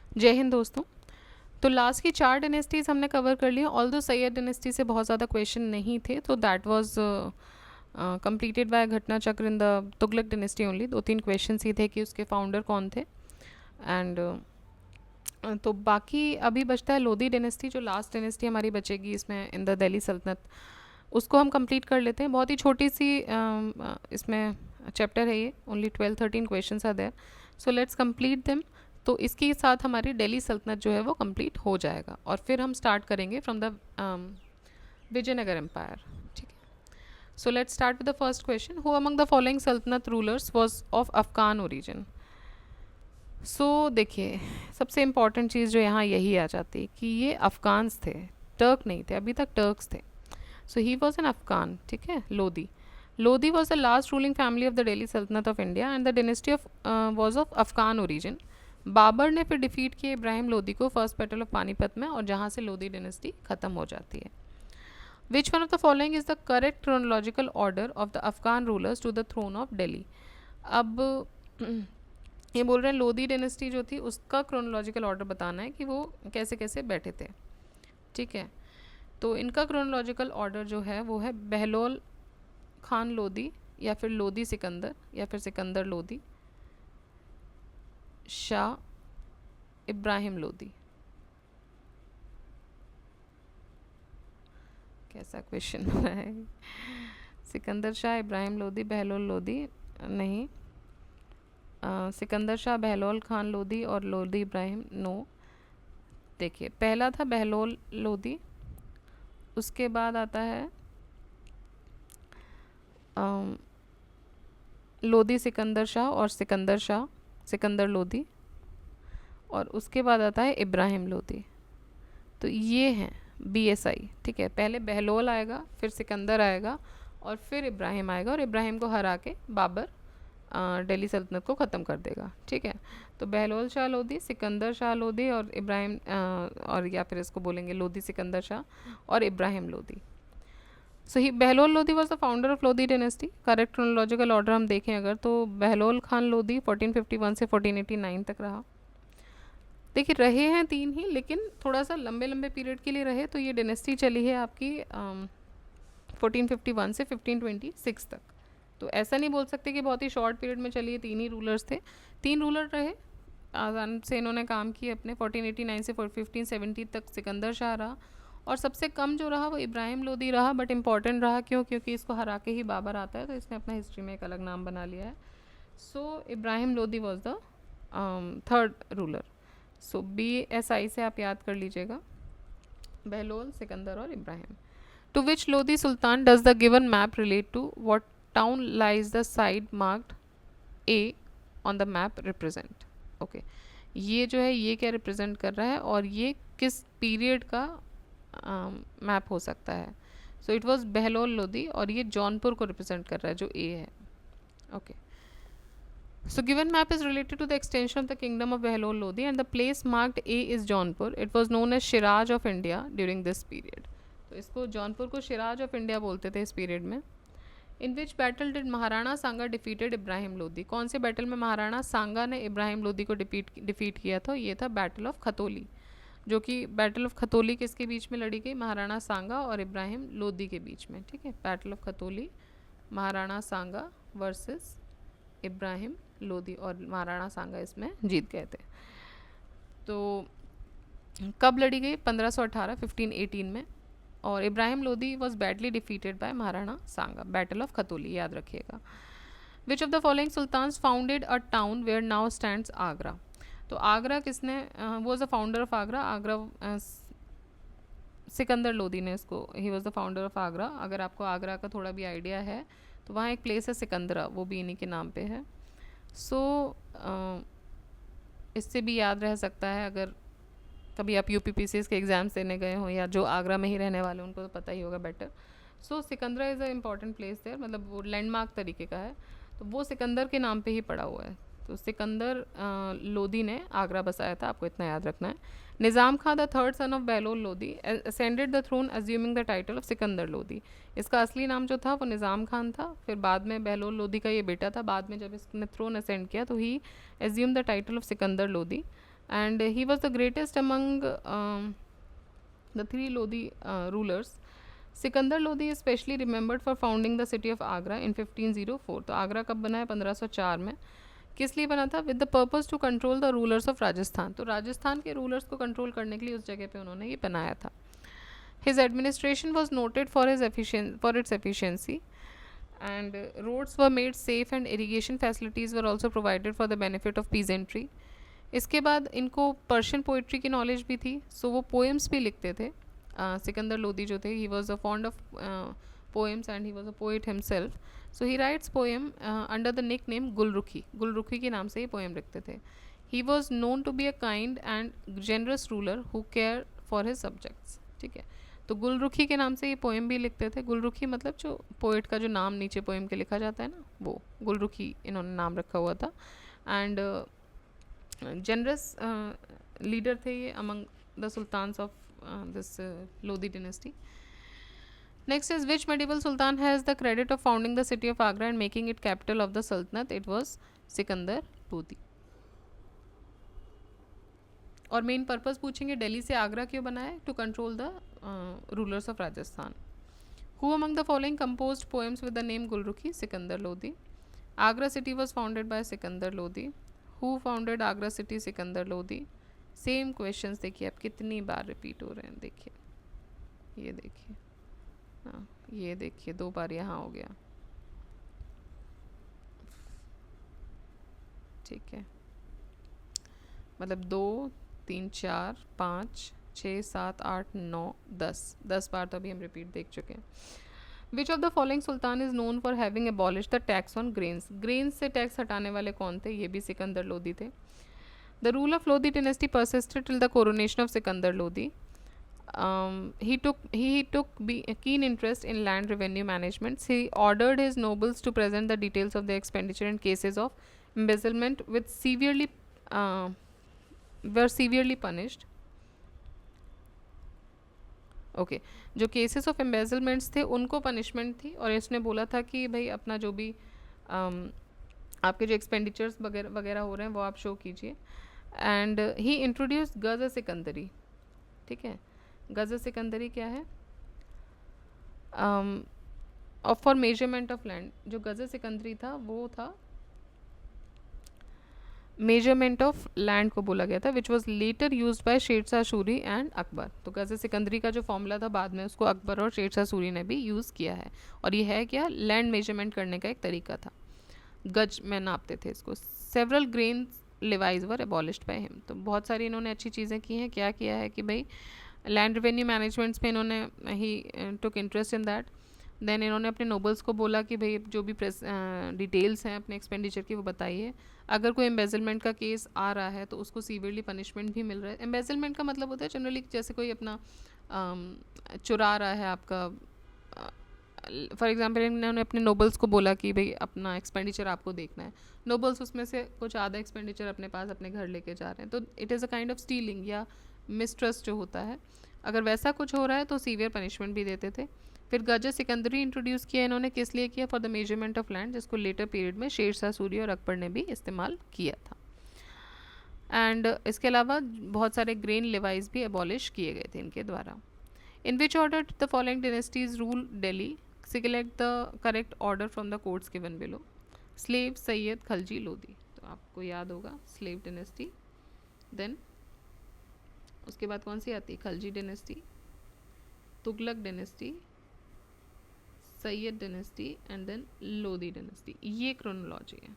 जय हिंद दोस्तों। तो लास्ट की 4 डिनेस्टीज़ हमने कवर कर ली। ऑल्दो सैयद डिनेस्टी से बहुत ज़्यादा क्वेश्चन नहीं थे, तो that was completed by Ghatna Chakra in the Tughlaq dynasty only. 2-3 question ही थे कि उसके फाउंडर कौन थे। एंड तो बाकी अभी बचता है लोधी डिनेस्टी, जो लास्ट डिनेस्टी हमारी बचेगी इसमें इन द दिल्ली सल्तनत। उसको हम कंप्लीट कर लेते हैं। बहुत ही छोटी सी इसमें चैप्टर है ये, only 12-13 questions are there, so let's complete them. तो इसके साथ हमारी दिल्ली सल्तनत जो है वो कंप्लीट हो जाएगा और फिर हम स्टार्ट करेंगे फ्रॉम द विजयनगर एम्पायर। ठीक है, so let's start with the first question. Who among the following sultanate rulers was of Afghan origin. So देखिए, सबसे इम्पॉर्टेंट चीज़ जो यहाँ यही आ जाती है कि ये अफ़गान्स थे, टर्क नहीं थे, अभी तक टर्क्स थे। So he was an Afghan. ठीक है, Lodhi. Lodhi was the last ruling family of the Delhi sultanate of India and the dynasty of was of Afghan origin. Babur ने फिर डिफीट किया इब्राहिम लोधी को फर्स्ट बैटल ऑफ पानीपत में, और जहाँ से लोधी डिनेस्टी ख़त्म हो जाती है। Which one of the following is the correct chronological order of the Afghan rulers to the throne of Delhi. अब ये बोल रहे हैं लोधी डिनेस्टी जो थी उसका क्रोनोलॉजिकल ऑर्डर बताना है कि वो कैसे कैसे बैठे थे। ठीक है, तो इनका क्रोनोलॉजिकल ऑर्डर जो है वो है बहलोल खान लोधी, या फिर लोधी सिकंदर, या फिर सिकंदर लोधी, शाह इब्राहिम लोधी। कैसा क्वेश्चन है? सिकंदर शाह इब्राहिम लोधी, बहलोल लोधी नहीं, सिकंदर शाह, बहलोल खान लोधी और लोधी इब्राहिम नो। देखिए, पहला था बहलोल लोधी, उसके बाद आता है लोधी सिकंदर शाह और सिकंदर शाह, सिकंदर लोधी, और उसके बाद आता है इब्राहिम लोधी। तो ये हैं BSI। ठीक है, पहले बहलोल आएगा, फिर सिकंदर आएगा, और फिर इब्राहिम आएगा, और इब्राहिम को हरा के बाबर दिल्ली सल्तनत को ख़त्म कर देगा। ठीक है, तो बहलोल शाह लोधी, सिकंदर शाह लोधी और इब्राहिम और या फिर इसको बोलेंगे लोधी सिकंदर शाह और Ibrahim Lodhi. So he Bahlol Lodhi was the founder of Lodhi dynasty. Correct chronological order हम देखें अगर, तो बहलोल खान लोधी 1451 से 1489 तक रहा। देखिए, रहे हैं 3 ही, लेकिन थोड़ा सा लंबे लंबे पीरियड के लिए रहे, तो ये डायनेस्टी चली है आपकी 1451 से 1526 तक। तो ऐसा नहीं बोल सकते कि बहुत ही शॉर्ट पीरियड में चलिए 3 ही रूलर्स थे। 3 रूलर रहे, आसान से इन्होंने काम किए अपने। 1489 से 1570 तक सिकंदर शाह रहा, और सबसे कम जो रहा वो इब्राहिम लोधी रहा, बट इम्पॉर्टेंट रहा क्यों? क्योंकि इसको हरा के ही बाबर आता है, तो इसने अपना हिस्ट्री में एक अलग नाम बना लिया है। So Ibrahim Lodhi was the third ruler. So BSI से आप याद कर लीजिएगा, बहलोल, सिकंदर और Ibrahim. To which Lodhi sultan does the given map relate to? What town lies the site marked A on the map represent? Okay, ये जो है ये क्या रिप्रेजेंट कर रहा है और ये किस पीरियड का मैप हो सकता है? So it was Bahlol Lodhi, और ये जौनपुर को रिप्रेजेंट कर रहा है जो A है। Okay, so given map is related to the extension of the kingdom of Behlol Lodi, and the place marked A is Jaunpur. It was known as Shiraj of India during this period. तो इसको जौनपुर को Siraj of India बोलते थे इस period में। In which battle did Maharana Sanga defeated Ibrahim Lodhi? कौन से battle में महाराणा सांगा ने इब्राहिम लोधी को डिफीट किया था? ये था बैटल ऑफ खतौली, जो कि बैटल ऑफ खतौली किसके बीच में लड़ी गई? महाराणा सांगा और इब्राहिम लोधी के बीच में। ठीक है, battle of Khatauli, Maharana Sanga versus Ibrahim Lodhi, और महाराणा सांगा इसमें जीत गए थे। तो कब लड़ी गई? 1518, 1518 में, और Ibrahim Lodhi was badly defeated by Maharana Sanga, battle of Khatauli, याद रखिएगा। Which of the following sultans founded a town where now stands Agra? तो आगरा किसने, was the founder of Agra? Agra Sikandar Lodhi ने इसको, he was the founder of Agra. अगर आपको आगरा का थोड़ा भी आइडिया है तो वहाँ एक प्लेस है सिकंदरा, वो भी इन्हीं के नाम पे है। सो इससे भी याद रह सकता है, अगर कभी आप UPPCS के एग्ज़ाम्स देने गए हो, या जो आगरा में ही रहने वाले उनको तो पता ही होगा better. So Sikandra is a important place there, मतलब वो लैंडमार्क तरीके का है, तो वो सिकंदर के नाम पे ही पड़ा हुआ है। तो सिकंदर लोधी ने आगरा बसाया था, आपको इतना याद रखना है। Nizam Khan the third son of Bahlol Lodhi ascended the throne assuming the title of Sikandar Lodhi. इसका असली नाम जो था वो निज़ाम खान था, फिर बाद में बहलोल लोधी का ये बेटा था। बाद में जब इसने थ्रोन असेंड किया तो he assume the title of Sikandar Lodhi. and he was the greatest among the three Lodi rulers. Sikandar Lodhi is specially remembered for founding the city of Agra in 1504. तो आगरा कब बना है? 1504 में. किस लिए बना था? With the purpose to control the rulers of Rajasthan. तो राजस्थान के रूलर्स को कंट्रोल करने के लिए उस जगह पे उन्होंने ये बनाया था. His administration was noted for its efficiency and roads were made safe and irrigation facilities were also provided for the benefit of peasantry. इसके बाद इनको पर्शियन पोइट्री की नॉलेज भी थी, सो वो पोएम्स भी लिखते थे. सिकंदर लोधी जो थे, he was a fond of poems and he was a poet himself. So he writes poem under the nick name Gulrukhi. Gulrukhi के नाम से ये पोएम लिखते थे. He was known to be a kind and generous ruler who care for his subjects. ठीक है, तो गुलरुखी के नाम से ये पोएम भी लिखते थे. गुलरुखी मतलब जो पोइट का जो नाम नीचे पोएम के लिखा जाता है ना, वो गुलरुखी इन्होंने नाम रखा हुआ था. एंड जनरस लीडर थे ये among the sultans of this Lodhi dynasty. Next is which medieval sultan has the credit of founding the city of Agra and making it capital of the sultanate? It was Sikandar Lodhi. और main purpose पूछेंगे दिल्ली से आगरा क्यों बनाया? To control the rulers of Rajasthan. Who among the following composed poems with the name Gulrukhi? Sikandar Lodhi. Agra city was founded by Sikandar Lodhi. Who founded Agra city? Sikandar Lodhi. Same questions देखिए अब कितनी बार repeat हो रहे हैं. देखिए, ये देखिए, हाँ ये देखिए, 2 बार यहाँ हो गया. ठीक है, मतलब 2 3 4 5 6 7 8 9 10 बार तो अभी हम रिपीट देख चुके हैं. विच of the following Sultan is known for having abolish the tax on grains? Grains से टैक्स हटाने वाले कौन थे? ये भी सिकंदर लोधी थे. The rule of Lodhi dynasty persisted till the coronation of Sikandar Lodhi. He took keen interest in land revenue management. He ordered his nobles to present the details of their expenditure in cases of embezzlement with were severely punished. Okay, जो cases of एम्बेजलमेंट्स थे उनको punishment थी. और इसने बोला था कि भाई अपना जो भी आपके जो एक्सपेंडिचर्स वगैरह हो रहे हैं वो आप शो कीजिए. एंड ही इंट्रोड्यूस गज़ सिकंदरी. ठीक है, गज़ सिकंदरी क्या है? For measurement of land. जो गज़ सिकंदरी था वो था मेजरमेंट ऑफ लैंड को बोला गया था, which was later use by Sher Shah Suri and Akbar. तो गज़ सिकंदरी का जो फॉर्मूला था बाद में उसको अकबर और शेरशाह सूरी ने भी यूज़ किया है. और ये है क्या? लैंड मेजरमेंट करने का एक तरीका था. गज में नापते थे इसको. Several grain levies were abolished by him. तो बहुत सारी इन्होंने अच्छी चीज़ें की हैं. क्या किया है कि भाई लैंड रेवेन्यू मैनेजमेंट्स में इन्होंने ही टुक इंटरेस्ट इन दैट. देन इन्होंने अपने नोबल्स को बोला कि भाई जो भी डिटेल्स हैं अपने एक्सपेंडिचर की वो बताइए. अगर कोई एम्बेजलमेंट का केस आ रहा है तो उसको सीवियरली पनिशमेंट भी मिल रहा है. एम्बेजलमेंट का मतलब होता है जनरली जैसे कोई अपना चुरा रहा है आपका. फॉर एग्जांपल इन्होंने अपने नोबल्स को बोला कि भाई अपना एक्सपेंडिचर आपको देखना है. नोबल्स उसमें से कुछ आधा एक्सपेंडिचर अपने पास अपने घर लेके जा रहे हैं, तो it is a kind of stealing या मिसट्रस्ट जो होता है. अगर वैसा कुछ हो रहा है तो सीवियर पनिशमेंट भी देते थे. फिर गज सिकंदरी इंट्रोड्यूस किया इन्होंने. किस लिए किया? For the measurement of land, जिसको लेटर पीरियड में शेरशाह सूरी और अकबर ने भी इस्तेमाल किया था. एंड इसके अलावा बहुत सारे ग्रेन लेवाइज भी एबॉलिश किए गए थे इनके द्वारा. In which order the following dynasties rule Delhi? Select the correct order from the codes given below. Slave, Sayyid, Khalji, Lodhi. तो आपको याद होगा स्लेव डिनेस्टी, देन उसके बाद कौन सी आती है? Khalji dynasty, Tughlaq dynasty, Sayyid dynasty and then Lodhi dynasty. ये क्रोनोलॉजी है.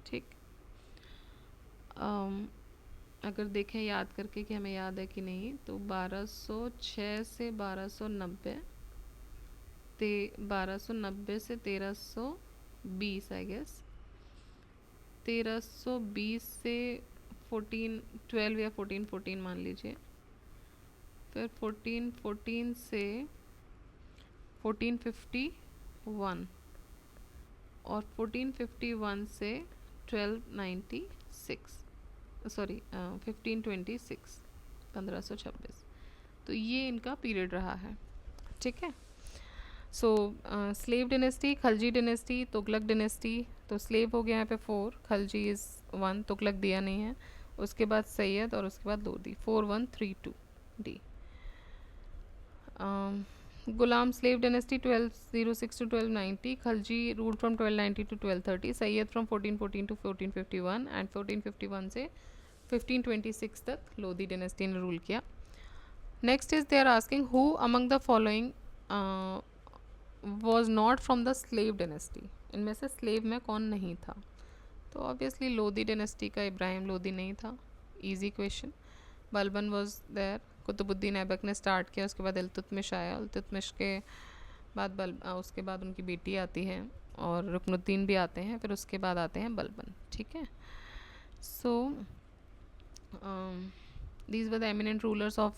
ठीक, अगर देखें याद करके कि हमें याद है कि नहीं, तो 1206 से 1290, 1290 से 1320 आई गेस, 1320 से 1412 या 1414 मान लीजिए. फिर 1414 से 1451 और 1451 से 1296, सॉरी 1526, 1526. तो ये इनका पीरियड रहा है. ठीक है, so slave dynasty, Khalji dynasty, Tughlaq dynasty. तो स्लेव हो गया यहाँ पे 4, खलजी इज़ 1, तुगलक दिया नहीं है, उसके बाद सैयद और उसके बाद लोदी। 4132 डी। गुलाम slave dynasty 1206 to 1290, Khalji rule from 1290 to 1230, Sayyid from 1414 to 1451 and 1451 से 1526 तक लोदी डिनेस्टी ने रूल किया। Next is they are asking who among the following was not from the slave dynasty, इनमें से स्लेव में कौन नहीं था। तो ऑब्वियसली लोदी डिनेस्टी का इब्राहिम लोदी नहीं था, easy question. Balban was there, Qutubuddin Aibak ने स्टार्ट किया, उसके बाद इल्तुतमिश आया, इल्तुतमिश के बाद उसके बाद उनकी बेटी आती है और रुकनुद्दीन भी आते हैं, फिर उसके बाद आते हैं बलबन। ठीक है, सो these were the eminent rulers of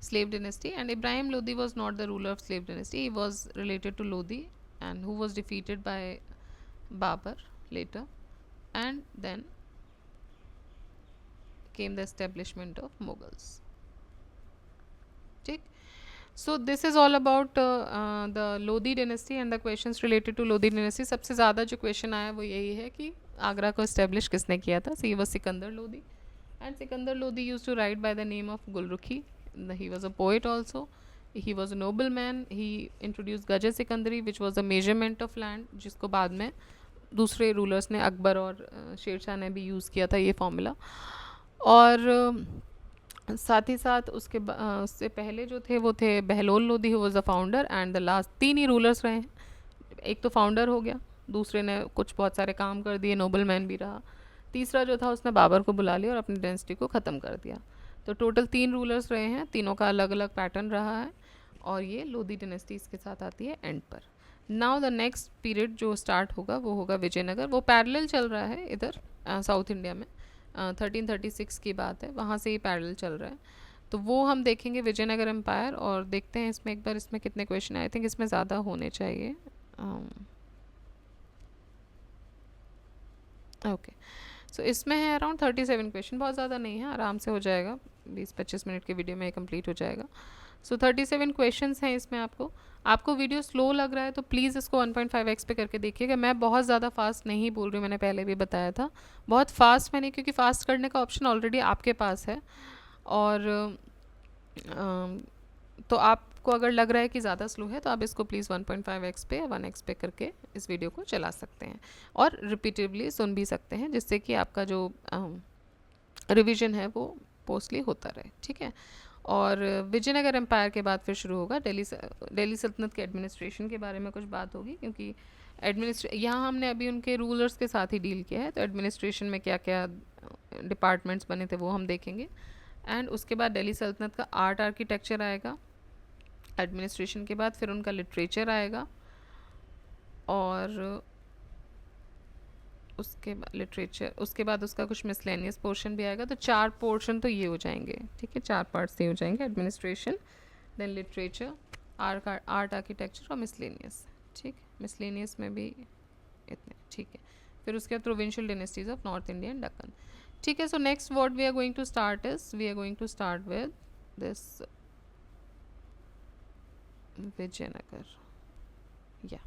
slave dynasty, and Ibrahim Lodi was not the ruler of slave dynasty. He was related to Lodi, and who was defeated by Babur later, and then came the establishment of Mughals. ठीक, so this is all about the Lodi dynasty and the questions related to Lodi dynasty. सबसे ज़्यादा जो question आया वो यही है कि आगरा को इस्टेब्लिश किसने किया था। So he was Sikandar Lodi, and Sikandar Lodi used to write by the name of Gulrukhi. He was a poet also. He was a nobleman. He introduced Gaja Sikandari, which was a measurement of land, जिसको बाद में दूसरे rulers ने, अकबर और शेरशाह ने भी use किया था ये फॉर्मूला। और साथ ही साथ उससे पहले जो थे वो थे Bahlol Lodi, who was the founder, and the last 3 he rulers रहे हैं। एक तो फाउंडर हो गया, दूसरे ने कुछ बहुत सारे काम कर दिए, नोबलमैन भी रहा, तीसरा जो था उसने बाबर को बुला लिया और अपनी डायनेस्टी को ख़त्म कर दिया। तो टोटल 3 रूलर्स रहे हैं, तीनों का अलग अलग पैटर्न रहा है, और ये लोदी डायनेस्टी इसके साथ आती है एंड पर। नाउ द नेक्स्ट पीरियड जो स्टार्ट होगा वो होगा विजयनगर। वो पैरेलल चल रहा है इधर साउथ इंडिया में, 1336 की बात है, वहाँ से ही पैरेलल चल रहा है। तो वो हम देखेंगे विजयनगर एम्पायर, और देखते हैं इसमें एक बार इसमें कितने क्वेश्चन आई थिंक इसमें ज़्यादा होने चाहिए। ओके, सो इसमें है अराउंड 37 क्वेश्चन, बहुत ज़्यादा नहीं है, आराम से हो जाएगा, 20-25 मिनट के वीडियो में कंप्लीट हो जाएगा। सो 37 क्वेश्चंस हैं इसमें। आपको वीडियो स्लो लग रहा है तो प्लीज़ इसको 1.5x पे करके देखिएगा। मैं बहुत ज़्यादा फास्ट नहीं बोल रही हूँ, मैंने पहले भी बताया था, बहुत फास्ट मैंने, क्योंकि फास्ट करने का ऑप्शन ऑलरेडी आपके पास है, और तो आपको अगर लग रहा है कि ज़्यादा स्लो है तो आप इसको प्लीज़ 1.5x पे या 1x पे करके इस वीडियो को चला सकते हैं, और रिपीटेडली सुन भी सकते हैं, जिससे कि आपका जो रिवीजन है वो पोस्टली होता रहे। ठीक है, और विजयनगर एम्पायर के बाद फिर शुरू होगा दिल्ली सल्तनत के एडमिनिस्ट्रेशन के बारे में कुछ बात होगी, क्योंकि यहाँ हमने अभी उनके रूलर्स के साथ ही डील किया है, तो एडमिनिस्ट्रेशन में क्या क्या डिपार्टमेंट्स बने थे वो हम देखेंगे। एंड उसके बाद दिल्ली सल्तनत का आर्ट आर्किटेक्चर आएगा एडमिनिस्ट्रेशन के बाद, फिर उनका लिटरेचर आएगा, और उसके बाद लिटरेचर, उसके बाद उसका कुछ मिसलेनियस पोर्शन भी आएगा। तो 4 पोर्शन तो ये हो जाएंगे, ठीक है, 4 पार्ट्स ये हो जाएंगे, administration, then literature, art architecture और मिसलेनियस। ठीक, मिसलेनियस में भी इतने, ठीक है। फिर उसके बाद provincial dynasties of north India and Deccan. ठीक है, so next what we are going to start is, we are going to start with this Vijayanagar. Yeah.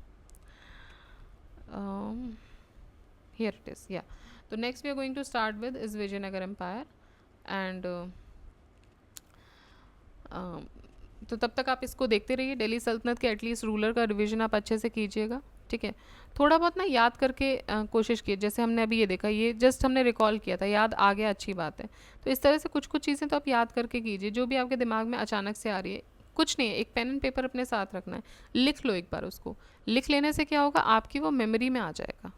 Here it is. Yeah. So next we are going to start with is Vijayanagar Empire, and तो तब तक आप इसको देखते रहिए। दिल्ली सल्तनत के at least ruler का रिवीजन आप अच्छे से कीजिएगा। ठीक है, थोड़ा बहुत ना याद करके कोशिश कीजिए, जैसे हमने अभी ये देखा, ये जस्ट हमने रिकॉल किया था, याद आ गया, अच्छी बात है। तो इस तरह से कुछ कुछ चीज़ें तो आप याद करके कीजिए, जो भी आपके दिमाग में अचानक से आ रही है, कुछ नहीं है, एक पेन एंड पेपर अपने साथ रखना है, लिख लो एक बार उसको। लिख लेने से क्या होगा, आपकी वो मेमोरी में आ जाएगा।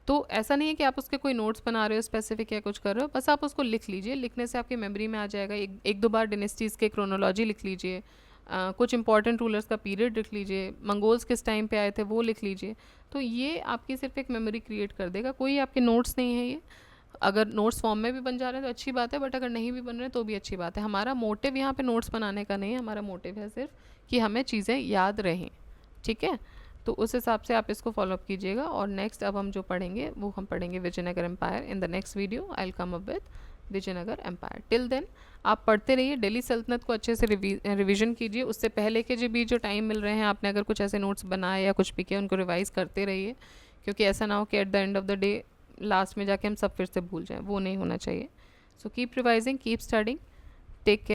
तो ऐसा नहीं है कि आप उसके कोई नोट्स बना रहे हो स्पेसिफिक या कुछ कर रहे हो, बस आप उसको लिख लीजिए, लिखने से आपकी मेमोरी में आ जाएगा। एक दो बार डिनेस्टीज़ के क्रोनोलॉजी लिख लीजिए, कुछ इंपॉर्टेंट रूलर्स का पीरियड लिख लीजिए, मंगोल्स किस टाइम पे आए थे वो लिख लीजिए। तो ये आपकी सिर्फ एक मेमोरी क्रिएट कर देगा, कोई आपके नोट्स नहीं है ये। अगर नोट्स फॉर्म में भी बन जा रहे हैं तो अच्छी बात है, बट अगर नहीं भी बन रहे तो भी अच्छी बात है। हमारा मोटिव यहाँ पे नोट्स बनाने का नहीं है, हमारा मोटिव है सिर्फ कि हमें चीज़ें याद रहें। ठीक है, तो उस हिसाब से आप इसको फॉलोअप कीजिएगा। और नेक्स्ट अब हम जो पढ़ेंगे वो हम पढ़ेंगे Vijayanagar empire. In the next video I will come up with Vijayanagar empire. Till then आप पढ़ते रहिए, दिल्ली सल्तनत को अच्छे से रिवीजन कीजिए। उससे पहले के जो टाइम मिल रहे हैं, आपने अगर कुछ ऐसे नोट्स बनाए या कुछ भी किया, उनको रिवाइज करते रहिए, क्योंकि ऐसा ना हो कि at the end of the day last में जाके हम सब फिर से भूल जाएं, वो नहीं होना चाहिए। So keep revising, keep studying, take care.